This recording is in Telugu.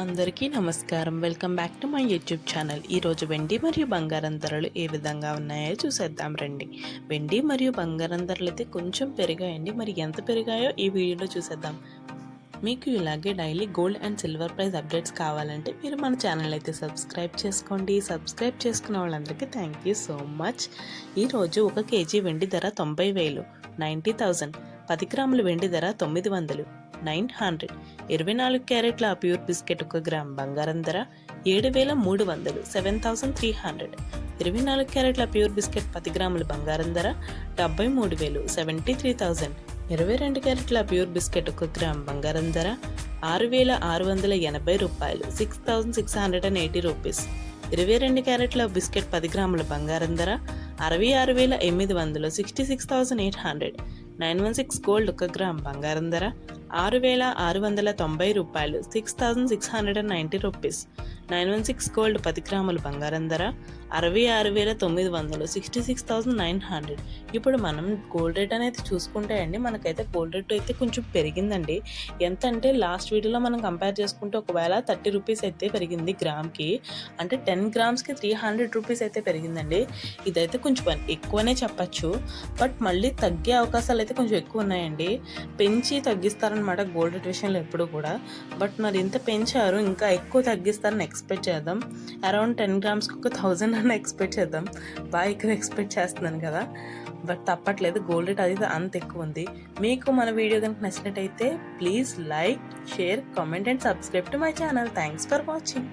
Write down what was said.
అందరికీ నమస్కారం. Welcome back to my YouTube channel. ఈరోజు వెండి మరియు బంగారం ధరలు ఏ విధంగా ఉన్నాయో చూసేద్దాం రండి. వెండి మరియు బంగారం ధరలు అయితే కొంచెం పెరిగాయండి. మరి ఎంత పెరిగాయో ఈ వీడియోలో చూసేద్దాం. మీకు ఇలాగే daily gold and silver price updates కావాలంటే మీరు మన ఛానల్ అయితే సబ్స్క్రైబ్ చేసుకోండి. సబ్స్క్రైబ్ చేసుకున్న వాళ్ళందరికీ థ్యాంక్ యూ సో మచ్. ఈరోజు 1 కేజీ వెండి ధర 90,000 90,000. 10 గ్రాముల వెండి ధర 900 900. 24 క్యారెట్ల ప్యూర్ బిస్కెట్ 1 గ్రామ్ బంగారం ధర 7,300 7,300. 24 క్యారెట్ల ప్యూర్ బిస్కెట్ 10 గ్రాముల బంగారం ధర 73,000 73,000. 22 క్యారెట్ల ప్యూర్ బిస్కెట్ 1 గ్రామ్ బంగారం ధర 6,680 రూపాయలు 6,680 రూపీస్. 22 క్యారెట్ల బిస్కెట్ 10 గ్రాముల బంగారం ధర 66,800 66,800. 916 గోల్డ్ 1 గ్రామ్ బంగారం ధర 6,690 రూపాయలు 6,690 రూపీస్. 916 గోల్డ్ 10 గ్రాముల బంగారం ధర 66,900 66,900. ఇప్పుడు మనం గోల్డ్ రేట్ అనేది చూసుకుంటే అండి, మనకైతే గోల్డ్ రేట్ అయితే కొంచెం పెరిగిందండి. ఎంత అంటే లాస్ట్ వీడియోలో మనం కంపేర్ చేసుకుంటే ఒకవేళ 30 రూపీస్ అయితే పెరిగింది గ్రామ్కి, అంటే 10 గ్రామ్స్కి 300 రూపీస్ అయితే పెరిగిందండి. ఇదైతే కొంచెం ఎక్కువనే చెప్పచ్చు, బట్ మళ్ళీ తగ్గే అవకాశాలు అయితే కొంచెం ఎక్కువ ఉన్నాయండి. పెంచి తగ్గిస్తారనమాట గోల్డ్ రేట్ విషయంలో ఎప్పుడు కూడా. బట్ మరి ఇంత పెంచారు, ఇంకా ఎక్కువ తగ్గిస్తారని ఎక్స్పెక్ట్ చేద్దాం. అరౌండ్ 10 గ్రామ్స్కి 1,000 అని ఎక్స్పెక్ట్ చేద్దాం. బాగా ఎక్కువ ఎక్స్పెక్ట్ చేస్తున్నాను కదా, బట్ తప్పట్లేదు. గోల్డ్ రేట్ అది అంత ఎక్కువ ఉంది. మీకు మన వీడియో కనుక నచ్చినట్టయితే please like, share, comment and subscribe to my channel. Thanks for watching.